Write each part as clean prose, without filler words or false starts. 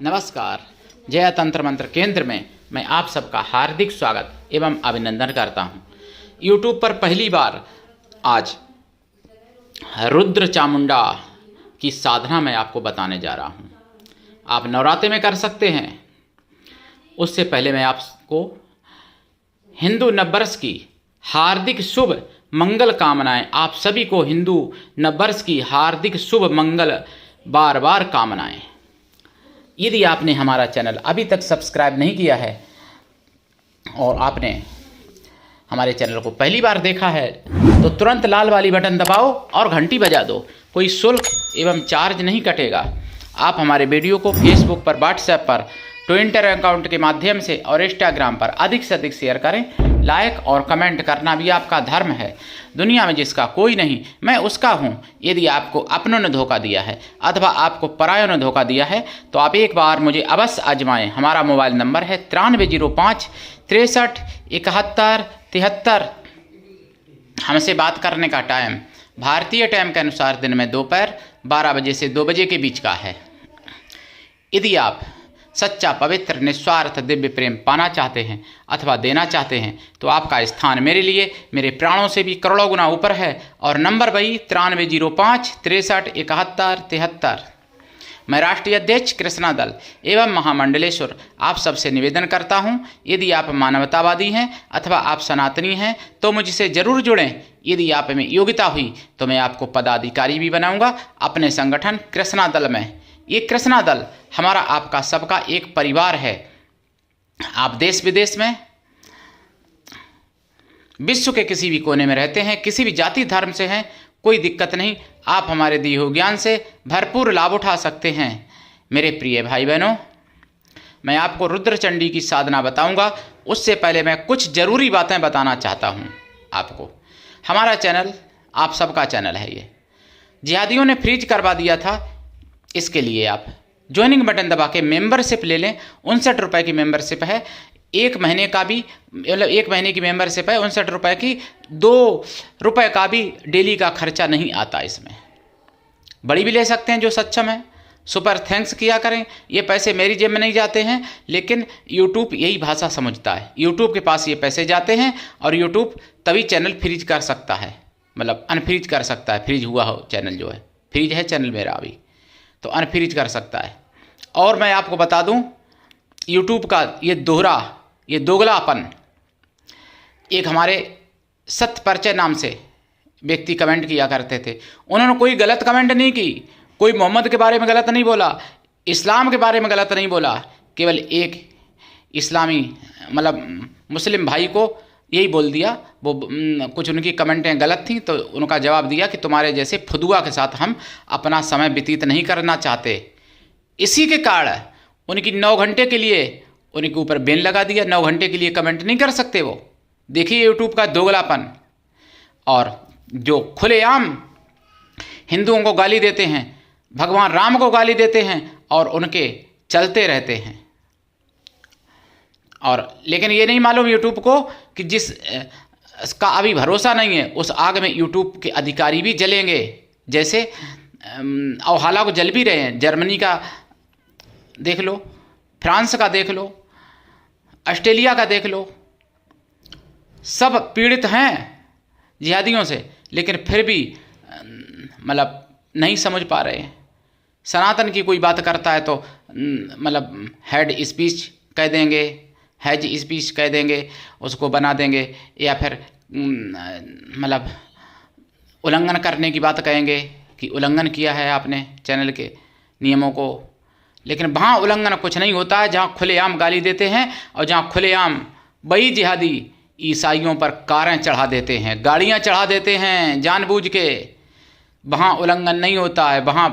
नमस्कार। जय तंत्र मंत्र केंद्र में मैं आप सबका हार्दिक स्वागत एवं अभिनंदन करता हूं। YouTube पर पहली बार आज रुद्र चामुंडा की साधना मैं आपको बताने जा रहा हूं। आप नवरात्रि में कर सकते हैं। उससे पहले मैं आपको हिंदू नववर्ष की हार्दिक शुभ मंगल कामनाएं, आप सभी को हिंदू नववर्ष की हार्दिक शुभ मंगल बार बार कामनाएं। यदि आपने हमारा चैनल अभी तक सब्सक्राइब नहीं किया है और आपने हमारे चैनल को पहली बार देखा है तो तुरंत लाल वाली बटन दबाओ और घंटी बजा दो। कोई शुल्क एवं चार्ज नहीं कटेगा। आप हमारे वीडियो को फेसबुक पर, व्हाट्सएप पर, ट्विटर अकाउंट के माध्यम से और इंस्टाग्राम पर अधिक से अधिक शेयर करें। लाइक और कमेंट करना भी आपका धर्म है। दुनिया में जिसका कोई नहीं, मैं उसका हूँ। यदि आपको अपनों ने धोखा दिया है अथवा आपको परायों ने धोखा दिया है तो आप एक बार मुझे अवश्य आजमाएं। हमारा मोबाइल नंबर है 9305 63 71 73। हमसे बात करने का टाइम भारतीय टाइम के अनुसार दिन में दोपहर 12 बजे से 2 बजे के बीच का है। यदि आप सच्चा, पवित्र, निस्वार्थ दिव्य प्रेम पाना चाहते हैं अथवा देना चाहते हैं तो आपका स्थान मेरे लिए मेरे प्राणों से भी करोड़ों गुना ऊपर है। और नंबर वही 9305 63 71 73। मैं राष्ट्रीय अध्यक्ष कृष्णा दल एवं महामंडलेश्वर आप सबसे निवेदन करता हूं, यदि आप मानवतावादी हैं अथवा आप सनातनी हैं तो मुझसे जरूर जुड़ें। यदि आप में योग्यता हुई तो मैं आपको पदाधिकारी भी बनाऊंगा अपने संगठन कृष्णा दल में। ये कृष्णा दल हमारा आपका सबका एक परिवार है। आप देश विदेश में, विश्व के किसी भी कोने में रहते हैं, किसी भी जाति धर्म से हैं, कोई दिक्कत नहीं। आप हमारे दिए हुए ज्ञान से भरपूर लाभ उठा सकते हैं। मेरे प्रिय भाई बहनों, मैं आपको रुद्र चंडी की साधना बताऊंगा। उससे पहले मैं कुछ जरूरी बातें बताना चाहता हूं आपको। हमारा चैनल आप सबका चैनल है। ये जिहादियों ने फ्रीज करवा दिया था। इसके लिए आप ज्वाइनिंग बटन दबा के मेंबरशिप ले लें। 59 रुपये की मेंबरशिप है। 1 महीने का भी, मतलब 1 महीने की मेंबरशिप है 59 रुपये की। 2 रुपये का भी डेली का खर्चा नहीं आता इसमें। बड़ी भी ले सकते हैं जो सक्षम है। सुपर थैंक्स किया करें। ये पैसे मेरी जेब में नहीं जाते हैं, लेकिन यूट्यूब यही भाषा समझता है। यूट्यूब के पास ये पैसे जाते हैं और यूट्यूब तभी चैनल फ्रीज कर सकता है, मतलब अनफ्रीज कर सकता है। फ्रीज हुआ हो चैनल, जो है फ्रीज है चैनल मेरा अभी, तो अनफ्रीज कर सकता है। और मैं आपको बता दूं, यूट्यूब का ये दोगलापन, एक हमारे सत्य परिचय नाम से व्यक्ति कमेंट किया करते थे। उन्होंने कोई गलत कमेंट नहीं की, कोई मोहम्मद के बारे में गलत नहीं बोला, इस्लाम के बारे में गलत नहीं बोला। केवल एक इस्लामी, मतलब मुस्लिम भाई को यही बोल दिया। वो कुछ उनकी कमेंटें गलत थी तो उनका जवाब दिया कि तुम्हारे जैसे फुदुआ के साथ हम अपना समय व्यतीत नहीं करना चाहते। इसी के कारण उनकी 9 घंटे के लिए उनके ऊपर बैन लगा दिया। 9 घंटे के लिए कमेंट नहीं कर सकते वो। देखिए यूट्यूब का दोगलापन। और जो खुलेआम हिंदुओं को गाली देते हैं, भगवान राम को गाली देते हैं और उनके चलते रहते हैं। और लेकिन ये नहीं मालूम यूट्यूब को कि जिसका अभी भरोसा नहीं है उस आग में यूट्यूब के अधिकारी भी जलेंगे। जैसे और हालांकि जल भी रहे हैं। जर्मनी का देख लो, फ्रांस का देख लो, ऑस्ट्रेलिया का देख लो, सब पीड़ित हैं जिहादियों से, लेकिन फिर भी मतलब नहीं समझ पा रहे हैं। सनातन की कोई बात करता है तो मतलब हेड स्पीच कह देंगे, हैज स्पीच कह देंगे, उसको बना देंगे, या फिर मतलब उल्लंघन करने की बात कहेंगे कि उल्लंघन किया है आपने चैनल के नियमों को। लेकिन वहाँ उल्लंघन कुछ नहीं होता है जहाँ खुलेआम गाली देते हैं और जहाँ खुलेआम वही जिहादी ईसाइयों पर कारें चढ़ा देते हैं, गाड़ियाँ चढ़ा देते हैं जानबूझ के। वहाँ उल्लंघन नहीं होता है। वहाँ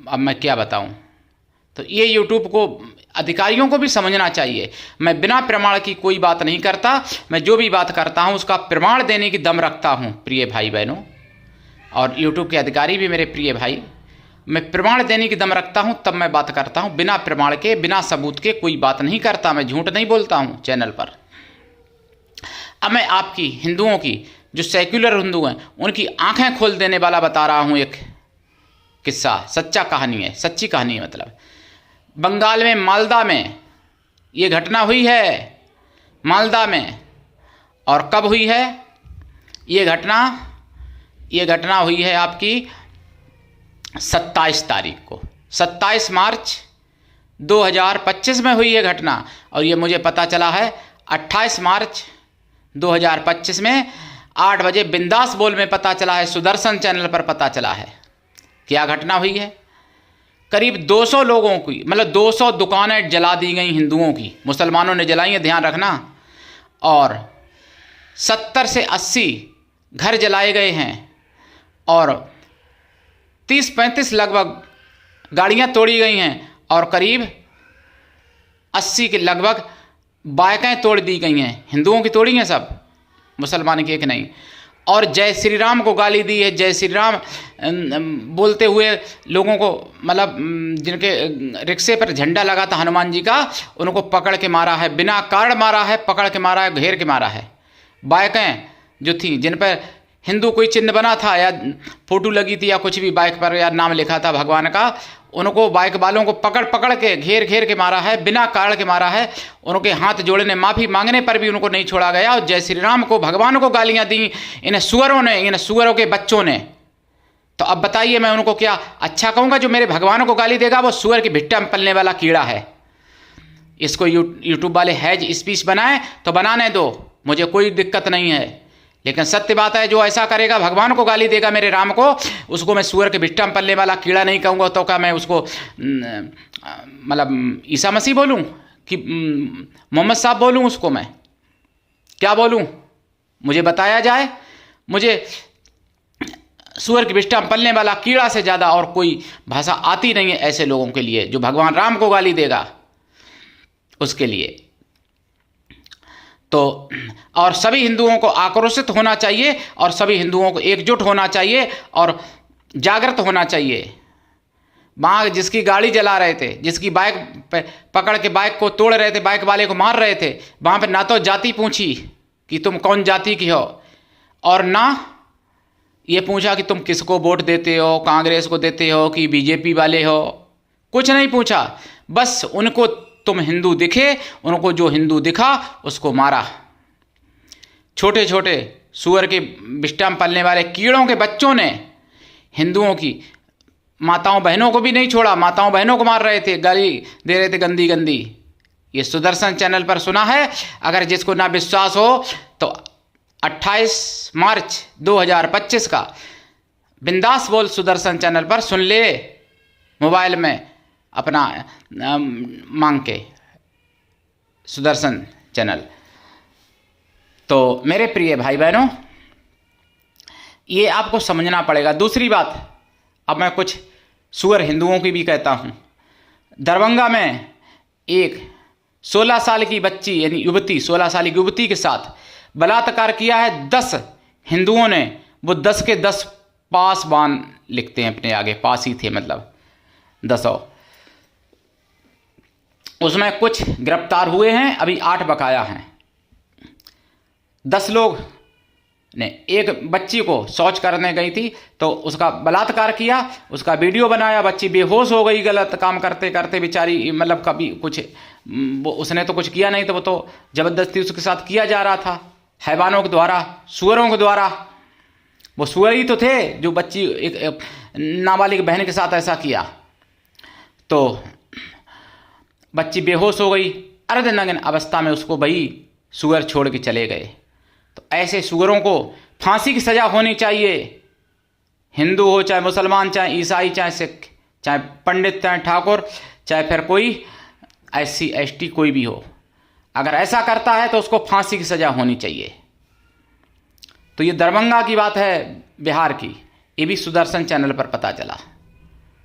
अब मैं क्या बताऊँ। तो ये यूट्यूब को, अधिकारियों को भी समझना चाहिए। मैं बिना प्रमाण की कोई बात नहीं करता। मैं जो भी बात करता हूँ उसका प्रमाण देने की दम रखता हूँ प्रिय भाई बहनों। और यूट्यूब के अधिकारी भी मेरे प्रिय भाई, मैं प्रमाण देने की दम रखता हूँ तब मैं बात करता हूँ। बिना प्रमाण के, बिना सबूत के कोई बात नहीं करता। मैं झूठ नहीं बोलता हूँ चैनल पर। अब मैं आपकी हिंदुओं की, जो सेक्युलर हिंदू हैं, उनकी आंखें खोल देने वाला बता रहा हूँ एक किस्सा। सच्चा कहानी है, सच्ची कहानी है। मतलब बंगाल में मालदा में ये घटना हुई है, मालदा में। और कब हुई है ये घटना हुई है आपकी 27 तारीख को, 27 मार्च 2025 में हुई है घटना। और ये मुझे पता चला है 28 मार्च 2025 में 8 बजे बिंदास बोल में पता चला है, सुदर्शन चैनल पर पता चला है। क्या घटना हुई है? करीब 200 लोगों की, मतलब 200 दुकानें जला दी गई हिंदुओं की, मुसलमानों ने जलाई है, ध्यान रखना। और 70 से 80 घर जलाए गए हैं और 30-35 लगभग गाड़ियां तोड़ी गई हैं और करीब 80 के लगभग बाइकें तोड़ दी गई हैं। हिंदुओं की तोड़ी हैं सब, मुसलमान की एक नहीं। और जय श्री राम को गाली दी है, जय श्री राम बोलते हुए लोगों को, मतलब जिनके रिक्शे पर झंडा लगा था हनुमान जी का, उनको पकड़ के मारा है, बिना कारण मारा है, पकड़ के मारा है, घेर के मारा है। बाइकें जो थी जिन पर हिंदू कोई चिन्ह बना था या फोटो लगी थी या कुछ भी बाइक पर या नाम लिखा था भगवान का, उनको बाइक वालों को पकड़ के घेर के मारा है, बिना कारण के मारा है। उनके हाथ जोड़ने, माफ़ी मांगने पर भी उनको नहीं छोड़ा गया। और जय श्री राम को, भगवान को गालियां दी इन सुअरों के बच्चों ने। तो अब बताइए मैं उनको क्या अच्छा कहूँगा? जो मेरे भगवान को गाली देगा वो सुअर की भिट्टा में पलने वाला कीड़ा है। इसको यूट्यूब वाले हैज स्पीच बनाए तो बनाने दो, मुझे कोई दिक्कत नहीं है। लेकिन सत्य बात है, जो ऐसा करेगा, भगवान को गाली देगा, मेरे राम को, उसको मैं सुअर के भिट्टा में पलने वाला कीड़ा नहीं कहूँगा। तो क्या मैं उसको मतलब ईसा मसीह बोलूँ कि मोहम्मद साहब बोलूँ? उसको मैं क्या बोलूँ? मुझे बताया जाए। मुझे सुअर की भिट्टा में पलने वाला कीड़ा से ज़्यादा और कोई भाषा आती नहीं है ऐसे लोगों के लिए, जो भगवान राम को गाली देगा उसके लिए। तो और सभी हिंदुओं को आक्रोशित होना चाहिए और सभी हिंदुओं को एकजुट होना चाहिए और जागृत होना चाहिए। वहाँ जिसकी गाड़ी जला रहे थे, जिसकी बाइक पकड़ के बाइक को तोड़ रहे थे, बाइक वाले को मार रहे थे, वहाँ पे ना तो जाति पूछी कि तुम कौन जाति की हो, और ना ये पूछा कि तुम किसको वोट देते हो, कांग्रेस को देते हो कि बीजेपी वाले हो, कुछ नहीं पूछा। बस उनको तुम हिंदू दिखे, उनको जो हिंदू दिखा उसको मारा। छोटे छोटे सुअर के बिष्टा में पलने वाले कीड़ों के बच्चों ने हिंदुओं की माताओं बहनों को भी नहीं छोड़ा, माताओं बहनों को मार रहे थे, गाली दे रहे थे गंदी गंदी। ये सुदर्शन चैनल पर सुना है। अगर जिसको ना विश्वास हो तो 28 मार्च 2025 का बिंदास बोल सुदर्शन चैनल पर सुन ले, मोबाइल में अपना मांग के, सुदर्शन चैनल। तो मेरे प्रिय भाई बहनों, ये आपको समझना पड़ेगा। दूसरी बात, अब मैं कुछ सुअर हिंदुओं की भी कहता हूँ। दरभंगा में एक 16 साल की बच्ची, यानी युवती, 16 साल की युवती के साथ बलात्कार किया है 10 हिंदुओं ने। वो 10 के 10 पासवान लिखते हैं अपने आगे, पास ही थे, मतलब 10। उसमें कुछ गिरफ्तार हुए हैं, अभी 8 बकाया हैं। 10 लोग ने एक बच्ची को शौच करने गई थी तो उसका बलात्कार किया, उसका वीडियो बनाया, बच्ची बेहोश हो गई गलत काम करते करते बेचारी, मतलब कभी कुछ उसने तो कुछ किया नहीं, तो वो तो ज़बरदस्ती उसके साथ किया जा रहा था हैवानों के द्वारा, सुअरों के द्वारा। वो सुअर ही तो थे जो बच्ची एक नाबालिग बहन के साथ ऐसा किया। तो बच्ची बेहोश हो गई, अर्धनग्न अवस्था में उसको वही सुअर छोड़ के चले गए। तो ऐसे सुअरों को फांसी की सज़ा होनी चाहिए। हिंदू हो चाहे मुसलमान, चाहे ईसाई, चाहे सिख, चाहे पंडित, चाहे ठाकुर, चाहे फिर कोई SC ST कोई भी हो, अगर ऐसा करता है तो उसको फांसी की सज़ा होनी चाहिए। तो ये दरभंगा की बात है, बिहार की। ये भी सुदर्शन चैनल पर पता चला,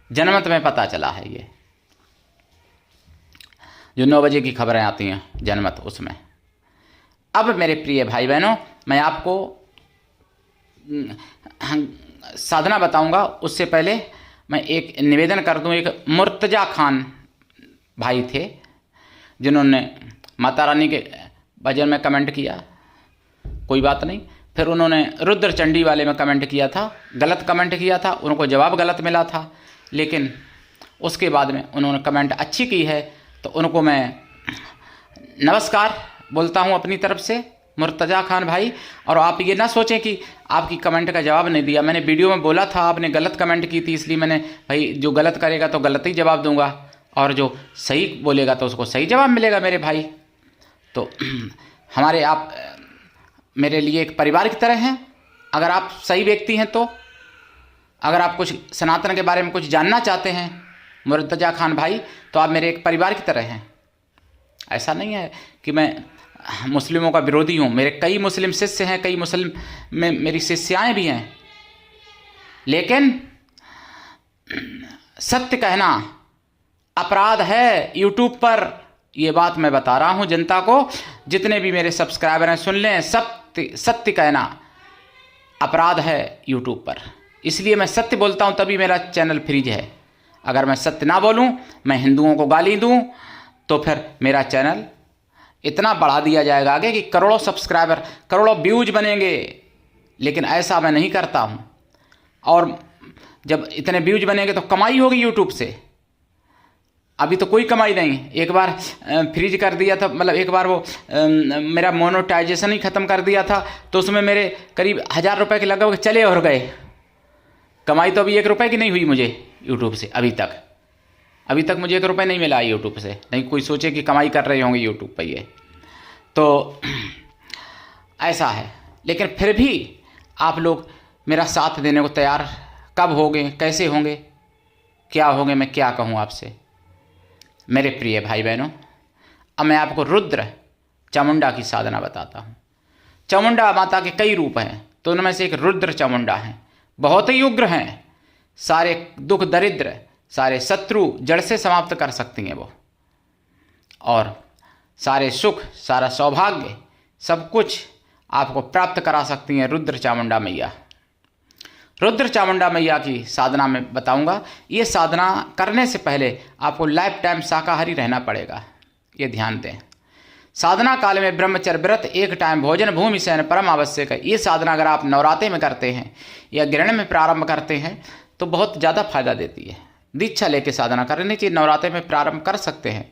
जनमत में पता चला है। ये जो 9 बजे की खबरें आती हैं जनमत, उसमें। अब मेरे प्रिय भाई बहनों, मैं आपको साधना बताऊंगा। उससे पहले मैं एक निवेदन कर दूं। एक मुर्तजा खान भाई थे जिन्होंने माता रानी के भजन में कमेंट किया, कोई बात नहीं। फिर उन्होंने रुद्र चंडी वाले में कमेंट किया था, गलत कमेंट किया था, उनको जवाब गलत मिला था। लेकिन उसके बाद में उन्होंने कमेंट अच्छी की है तो उनको मैं नमस्कार बोलता हूँ अपनी तरफ से, मुर्तज़ा खान भाई। और आप ये ना सोचें कि आपकी कमेंट का जवाब नहीं दिया। मैंने वीडियो में बोला था आपने गलत कमेंट की थी, इसलिए मैंने भाई जो गलत करेगा तो गलत ही जवाब दूंगा और जो सही बोलेगा तो उसको सही जवाब मिलेगा मेरे भाई। तो हमारे आप मेरे लिए एक परिवार की तरह हैं। अगर आप सही व्यक्ति हैं तो अगर आप कुछ सनातन के बारे में कुछ जानना चाहते हैं मुर्तज़ा खान भाई, तो आप मेरे एक परिवार की तरह हैं। ऐसा नहीं है कि मैं मुस्लिमों का विरोधी हूँ। मेरे कई मुस्लिम शिष्य हैं, कई मुस्लिम में मेरी शिष्याएँ भी हैं, लेकिन सत्य कहना अपराध है यूट्यूब पर। ये बात मैं बता रहा हूँ जनता को, जितने भी मेरे सब्सक्राइबर हैं सुन लें, सत्य कहना अपराध है यूट्यूब पर। इसलिए मैं सत्य बोलता हूँ तभी मेरा चैनल फ्रीज है। अगर मैं सत्य ना बोलूँ, मैं हिंदुओं को गाली दूँ, तो फिर मेरा चैनल इतना बढ़ा दिया जाएगा आगे कि करोड़ों सब्सक्राइबर, करोड़ों व्यूज बनेंगे। लेकिन ऐसा मैं नहीं करता हूँ। और जब इतने व्यूज बनेंगे तो कमाई होगी यूट्यूब से। अभी तो कोई कमाई नहीं। एक बार फ्रीज कर दिया था, मतलब एक बार वो मेरा मोनेटाइजेशन ही ख़त्म कर दिया था, तो उसमें मेरे करीब 1000 रुपये के लगभग चले और गए। कमाई तो अभी 1 रुपये की नहीं हुई मुझे यूट्यूब से अभी तक मुझे 1 रुपये नहीं मिला यूट्यूब से। नहीं कोई सोचे कि कमाई कर रहे होंगे यूट्यूब पर ये, तो ऐसा है। लेकिन फिर भी आप लोग मेरा साथ देने को तैयार कब होंगे, कैसे होंगे, क्या होंगे, मैं क्या कहूँ आपसे मेरे प्रिय भाई बहनों। अब मैं आपको रुद्र चामुंडा की साधना बताता हूँ। चामुंडा माता के कई रूप हैं, तो उनमें से एक रुद्र चामुंडा हैं। बहुत ही उग्र हैं। सारे दुख दरिद्र, सारे शत्रु जड़ से समाप्त कर सकती हैं वो, और सारे सुख, सारा सौभाग्य, सब कुछ आपको प्राप्त करा सकती हैं रुद्र चामुंडा मैया। रुद्र चामुंडा मैया की साधना में बताऊंगा। ये साधना करने से पहले आपको लाइफ टाइम शाकाहारी रहना पड़ेगा, ये ध्यान दें। साधना काल में ब्रह्मचर्य व्रत, एक टाइम भोजन, भूमि शयन परम आवश्यक है। ये साधना अगर आप नवरात्रे में करते हैं या ग्रहण में प्रारंभ करते हैं तो बहुत ज़्यादा फायदा देती है। दीक्षा लेके साधना करनी चाहिए। नवरात्रे में प्रारंभ कर सकते हैं,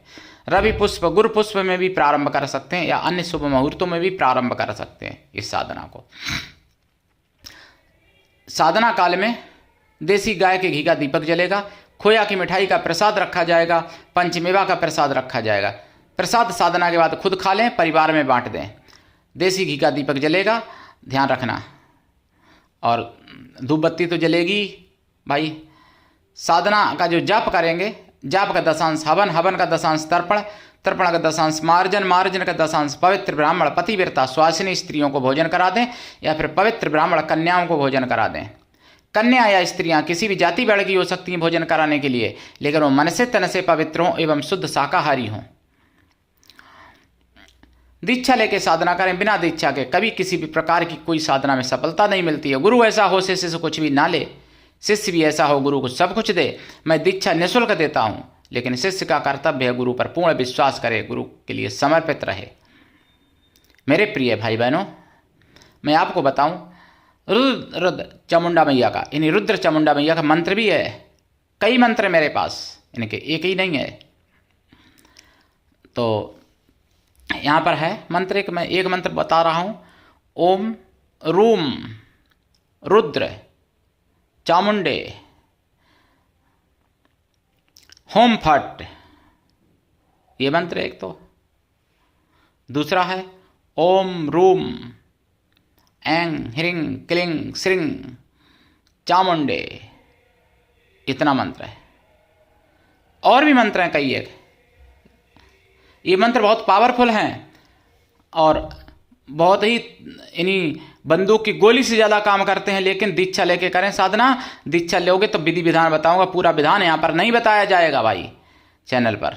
रवि पुष्प, गुरु पुष्प में भी प्रारंभ कर सकते हैं, या अन्य शुभ मुहूर्तों में भी प्रारंभ कर सकते हैं इस साधना को। साधना काल में देसी गाय के घी का दीपक जलेगा, खोया की मिठाई का प्रसाद रखा जाएगा, पंचमेवा का प्रसाद रखा जाएगा। प्रसाद साधना के बाद खुद खा लें, परिवार में बांट दें। देसी घी का दीपक जलेगा, ध्यान रखना, और धूप बत्ती तो जलेगी भाई। साधना का जो जाप करेंगे, जाप का दशांश हवन, हवन का दशांश तर्पण, तर्पण का दशांश मार्जन, मार्जन का दशांश पवित्र ब्राह्मण पतिव्रता स्वासिनी स्त्रियों को भोजन करा दें, या फिर पवित्र ब्राह्मण कन्याओं को भोजन करा दें। कन्या या स्त्रियां किसी भी जाति वर्ग की हो सकती हैं भोजन कराने के लिए, लेकिन वो मन से तन से पवित्र हों एवं शुद्ध शाकाहारी हों। दीक्षा लेके साधना करें। बिना दीक्षा के कभी किसी भी प्रकार की कोई साधना में सफलता नहीं मिलती है। गुरु ऐसा हो शिष्य से कुछ भी ना ले, शिष्य भी ऐसा हो गुरु को सब कुछ दे। मैं दीक्षा निःशुल्क देता हूँ, लेकिन शिष्य का कर्तव्य है गुरु पर पूर्ण विश्वास करे, गुरु के लिए समर्पित रहे। मेरे प्रिय भाई बहनों, मैं आपको बताऊं रुद्र चामुंडा मैया का, यानी रुद्र चामुंडा मैया का मंत्र भी है। कई मंत्र मेरे पास, इनके एक ही नहीं है। तो यहाँ पर है मंत्र, मैं एक मंत्र बता रहा हूँ। ओम रूम रुद्र चामुंडे होम फट, ये मंत्र एक। तो दूसरा है ओम रूम एंग ह्रीं क्लीं श्रीं चामुंडे, इतना मंत्र है। और भी मंत्र हैं कई एक। ये मंत्र बहुत पावरफुल हैं और बहुत ही इन्हीं बंदूक की गोली से ज़्यादा काम करते हैं। लेकिन दीक्षा लेके करें साधना। दीक्षा लोगे तो विधि विधान बताऊंगा, पूरा विधान यहाँ पर नहीं बताया जाएगा भाई चैनल पर।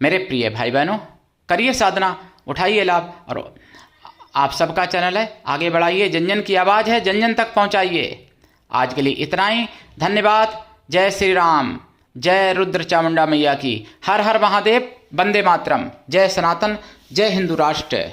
मेरे प्रिय भाई बहनों, करिए साधना, उठाइए लाभ, और आप सबका चैनल है, आगे बढ़ाइए। जन जन की आवाज़ है, जन जन तक पहुँचाइए। आज के लिए इतना ही, धन्यवाद। जय श्री राम, जय रुद्र चामुंडा मैया की। हर हर महादेव, वंदे मातरम। जय सनातन, जय हिंदू राष्ट्र।